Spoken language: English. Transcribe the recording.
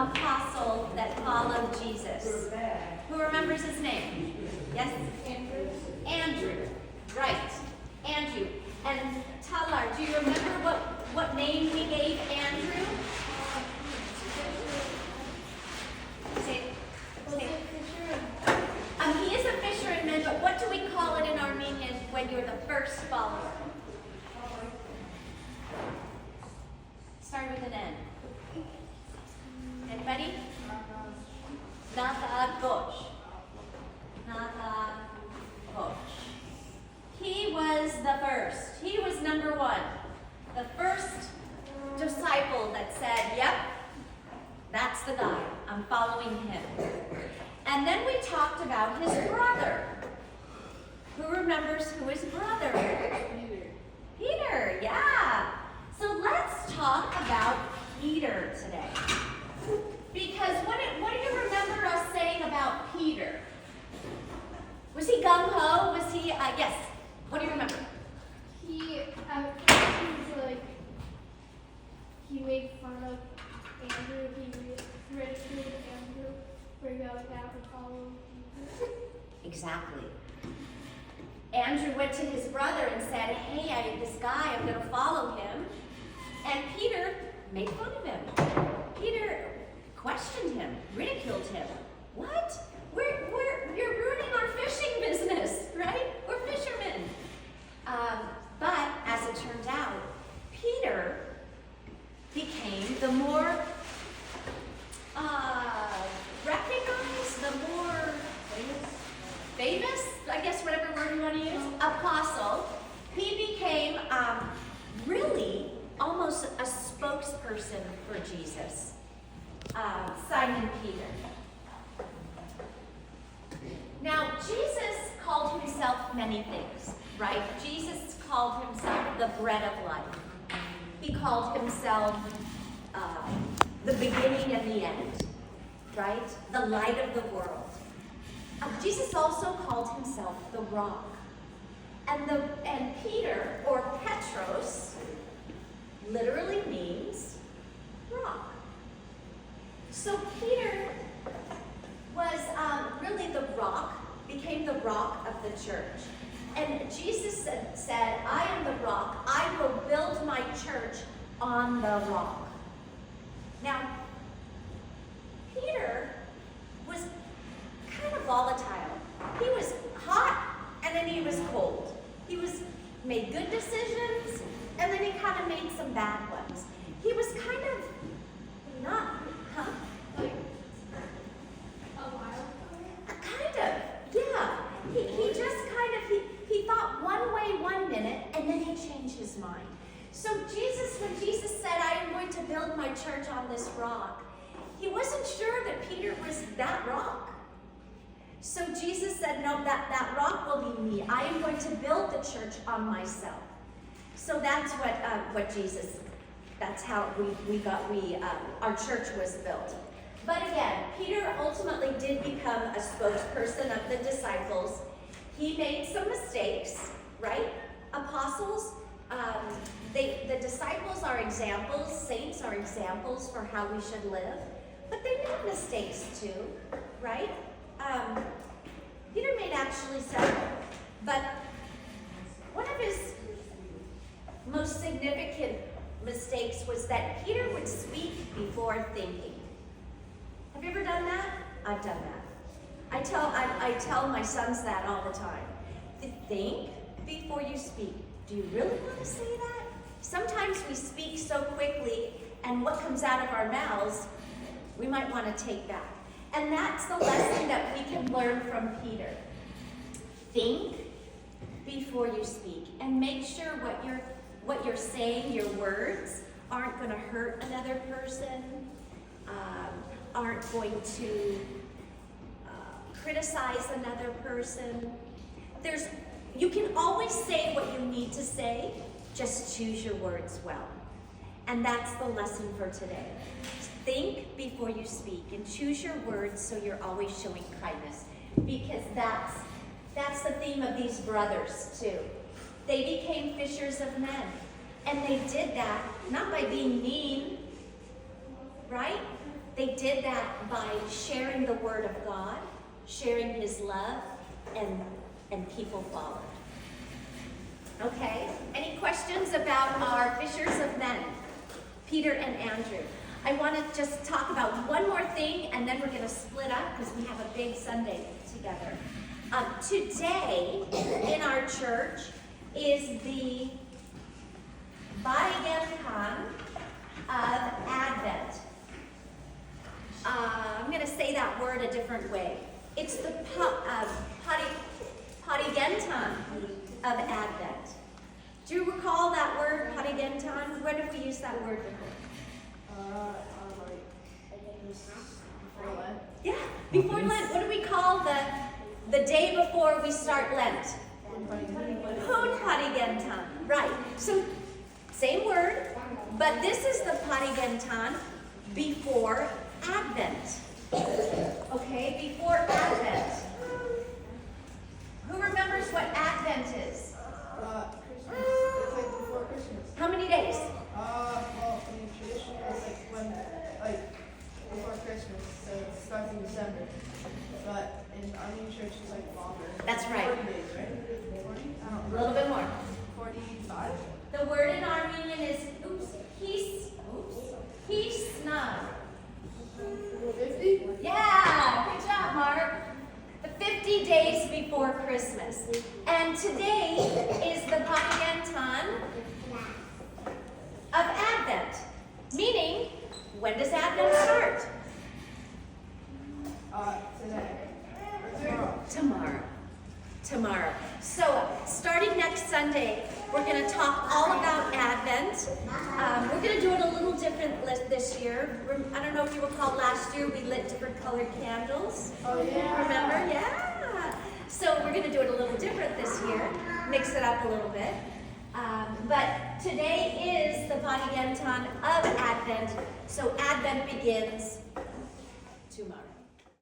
apostle that followed Jesus? Who remembers his name? Yes? Andrew. Andrew. Right. Andrew. And Talar, do you remember what name we gave Andrew? He is a fisherman, but what do we call it in Armenian when you're the first follower? Start with an N. Anybody? Natagosh. Natagosh. He was the first. He was number one. The first disciple that said, yep, that's the guy. I'm following him. And then we talked about his brother. Who remembers who his brother is? Peter, yeah. So let's talk about Peter today. Because what do you remember us saying about Peter? Was he gung-ho? Was he, yes. What do you remember? He made fun of Andrew. He ridiculed Andrew for going out and following Jesus. Exactly. Andrew went to his brother and said, hey, this guy, I'm going to follow him. And Peter made fun of him. Peter questioned him, ridiculed him. What? You're ruining our fishing business, right? We're fishermen. But as it turns out, Peter became the more recognized, the more famous, I guess whatever word you want to use, apostle. He became really almost a spokesperson for Jesus. Simon Peter. Now, Jesus called himself many things, right? Jesus called himself the bread of life. He called himself the beginning and the end, right? The light of the world. Jesus also called himself the rock. And Peter, or Petros, literally means rock. So Peter was really the rock, became the rock of the church. And Jesus said, I am the rock. I will build my church on the rock. Now, Peter was kind of volatile. He was hot, and then he was cold. He made good decisions, and then he kind of made some bad ones. He was kind of not, Like a while ago? kind of, yeah. He just kind of, he thought one way one minute, and then he changed his mind. So when Jesus said, I am going to build my church on this rock, he wasn't sure that Peter was that rock. So Jesus said, no, that rock will be me. I am going to build the church on myself. So that's what Jesus, that's how our church was built. But again, Peter ultimately did become a spokesperson of the disciples. He made some mistakes, right? Apostles, the disciples are examples, saints are examples for how we should live. But they made mistakes too, right? Peter made actually several. But one of his most significant mistakes was that Peter would speak before thinking. Have you ever done that? I've done that. I tell my sons that all the time. Think before you speak. Do you really want to say that? Sometimes we speak so quickly, and what comes out of our mouths, we might want to take back. And that's the lesson that we can learn from Peter. Think before you speak, and make sure what you're saying, your words, aren't going to hurt another person, aren't going to criticize another person. You can always say what you need to say, just choose your words well. And that's the lesson for today. Think before you speak, and choose your words so you're always showing kindness. Because that's the theme of these brothers too. They became fishers of men. And they did that not by being mean, right? they did that by sharing the Word of God, sharing His love, and people followed. Okay, any questions about our fishers of men, Peter and Andrew? I want to just talk about one more thing, and then we're going to split up because we have a big Sunday together. Today in our church is the Barigentan of Advent. I'm going to say that word a different way. It's the Parigentan of Advent. Do you recall that word, Parigentan? When have we used that word before? I think it was before Lent. Yeah, before Lent. What do we call the day before we start Lent? Hun Parigentan. Right. So, same word, but this is the Parigentan before Advent. Okay, before Advent. Who remembers what Advent is? Christmas. It's like before Christmas. How many days? Well, in tradition, it's like before Christmas, so it starts in December. But in Armenian church, it's like longer. That's right. 40 days, right? 40? I don't A know. little bit more. 45? The word in Armenian is hisna. 50? Yeah, good job, Mark. The 50 days before Christmas. And today is the Parigentan of Advent. Meaning, when does Advent start? Today. Tomorrow. So, starting next Sunday, we're going to talk all about Advent. We're going to do it a little different this year. I don't know if you recall last year we lit different colored candles. Oh, yeah. Remember? Yeah. So we're going to do it a little different this year. Mix it up a little bit. But today is the Parigentan of Advent. So Advent begins tomorrow.